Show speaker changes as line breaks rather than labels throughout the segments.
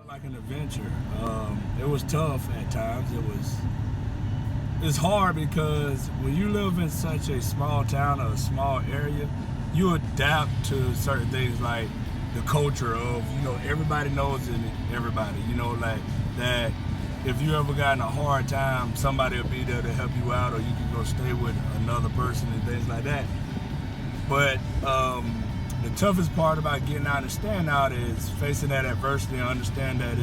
like an adventure. It was tough at times. It's hard because when you live in such a small town or a small area, you adapt to certain things like the culture of, everybody knows everybody, like that. If you ever got in a hard time, somebody will be there to help you out, or you can go stay with another person and things like that. But the toughest part about getting out and staying out is facing that adversity and understand that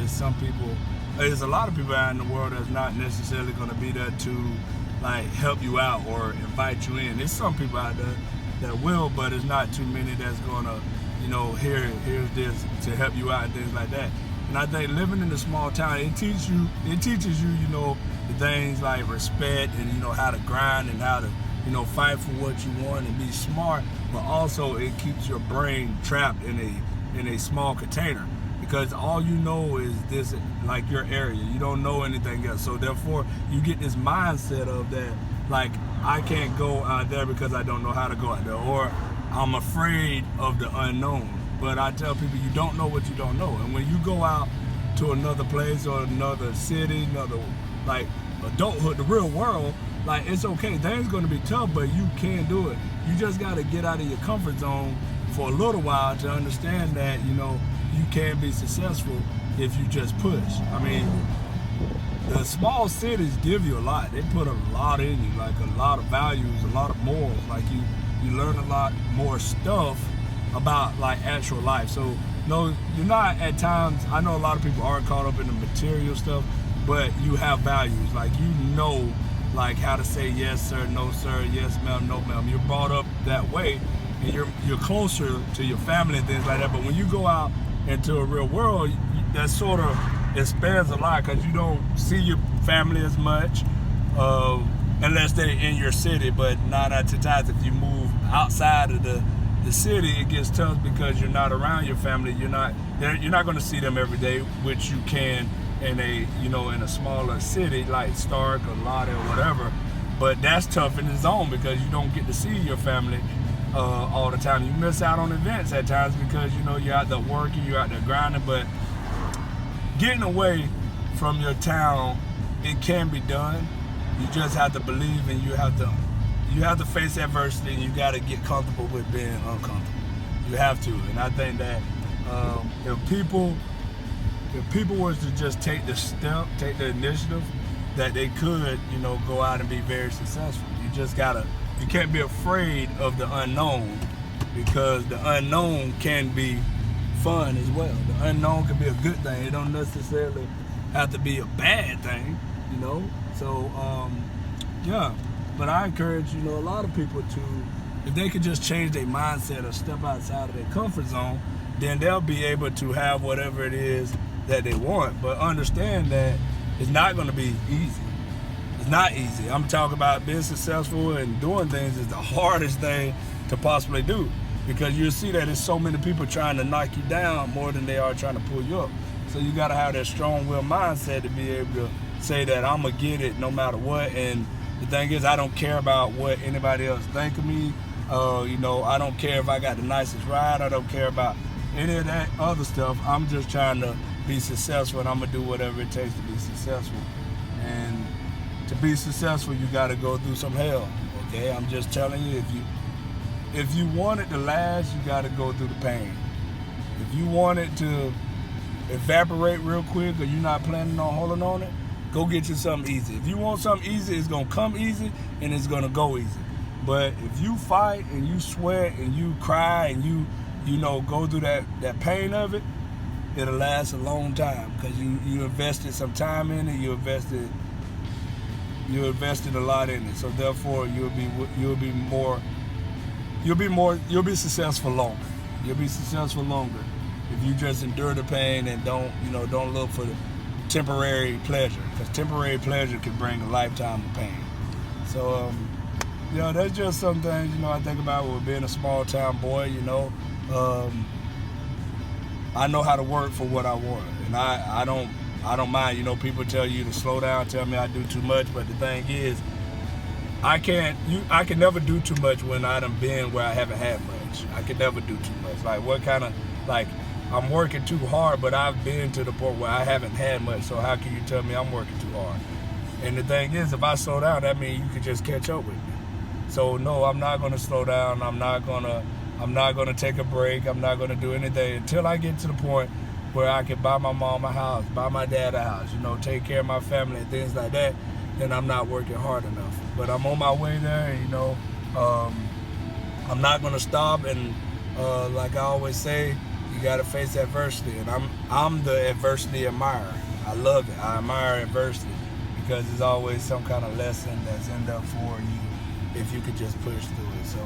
there's a lot of people out in the world that's not necessarily going to be there to like help you out or invite you in. There's some people out there that will, but it's not too many that's going to, here's this to help you out and things like that. And I think living in a small town, it teaches you, the things like respect and, how to grind and how to, fight for what you want and be smart, but also it keeps your brain trapped in a small container because all you know is this, like your area. You don't know anything else. So therefore, you get this mindset of that, like, I can't go out there because I don't know how to go out there, or I'm afraid of the unknown. But I tell people, you don't know what you don't know. And when you go out to another place or another city, another, like, adulthood, the real world, like, it's okay. Things going to be tough, but you can do it. You just got to get out of your comfort zone for a little while to understand that, you can be successful if you just push. I mean, the small cities give you a lot. They put a lot in you, like a lot of values, a lot of morals. Like you learn a lot more stuff about like actual life. So no, you're not at times, I know a lot of people are caught up in the material stuff, but you have values. Like like how to say yes sir, no sir, yes ma'am, no ma'am. You're brought up that way and you're closer to your family and things like that. But when you go out into a real world, that sort of expands a lot because you don't see your family as much unless they're in your city. But 9 out of 10 times if you move outside of the city, it gets tough because you're not around your family. You're not going to see them every day, which you can in a smaller city like Stark or Lottie or whatever. But that's tough in its own because you don't get to see your family all the time. You miss out on events at times because you're out there working, you're out there grinding. But getting away from your town, it can be done. You just have to believe, and you have to face adversity, and you got to get comfortable with being uncomfortable. You have to. And I think that if people was to just take the step, take the initiative, that they could, go out and be very successful. You can't be afraid of the unknown, because the unknown can be fun as well. The unknown can be a good thing. It don't necessarily have to be a bad thing, So, yeah. But I encourage, a lot of people to, if they could just change their mindset or step outside of their comfort zone, then they'll be able to have whatever it is that they want. But understand that it's not going to be easy. It's not easy. I'm talking about being successful and doing things is the hardest thing to possibly do, because you'll see that there's so many people trying to knock you down more than they are trying to pull you up. So you got to have that strong will mindset to be able to say that I'm going to get it no matter what. And the thing is, I don't care about what anybody else think of me. I don't care if I got the nicest ride. I don't care about any of that other stuff. I'm just trying to be successful, and I'm going to do whatever it takes to be successful. And to be successful, you got to go through some hell, okay? I'm just telling you, if you want it to last, you got to go through the pain. If you want it to evaporate real quick, or you're not planning on holding on it, go get you something easy. If you want something easy, it's going to come easy, and it's going to go easy. But if you fight and you sweat and you cry and you go through that pain of it, it'll last a long time, because you invested some time in it. You invested a lot in it. So therefore, you'll be successful longer. You'll be successful longer if you just endure the pain and don't look for the temporary pleasure, because temporary pleasure can bring a lifetime of pain. So that's just some things I think about with being a small town boy. I know how to work for what I want, and I don't mind. People tell you to slow down, tell me I do too much, but the thing is, I can never do too much when I done been where I haven't had much. I can never do too much. Like, what kind of, like, I'm working too hard, but I've been to the point where I haven't had much. So how can you tell me I'm working too hard? And the thing is, if I slow down, that means you could just catch up with me. So no, I'm not gonna slow down. I'm not gonna take a break. I'm not gonna do anything until I get to the point where I can buy my mom a house, buy my dad a house, take care of my family and things like that. Then I'm not working hard enough. But I'm on my way there, and I'm not gonna stop. And like I always say, you gotta face adversity. And I'm the adversity admirer. I love it. I admire adversity because there's always some kind of lesson that's in there for you if you could just push through it. So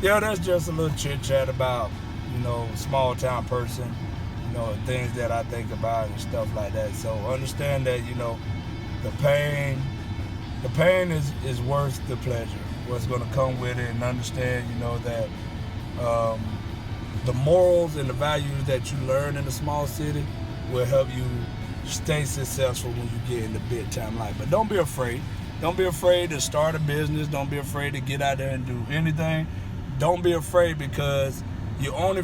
yeah, that's just a little chit chat about small town person, things that I think about and stuff like that. So understand that the pain is worth the pleasure. What's going to come with it, and understand that the morals and the values that you learn in a small city will help you stay successful when you get into big time life. But don't be afraid. Don't be afraid to start a business. Don't be afraid to get out there and do anything. Don't be afraid, because you're only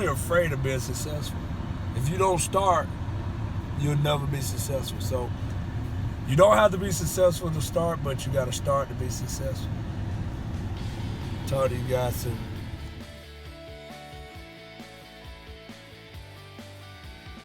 afraid of being successful. If you don't start, you'll never be successful. So you don't have to be successful to start, but you got to start to be successful. Talk to you guys soon.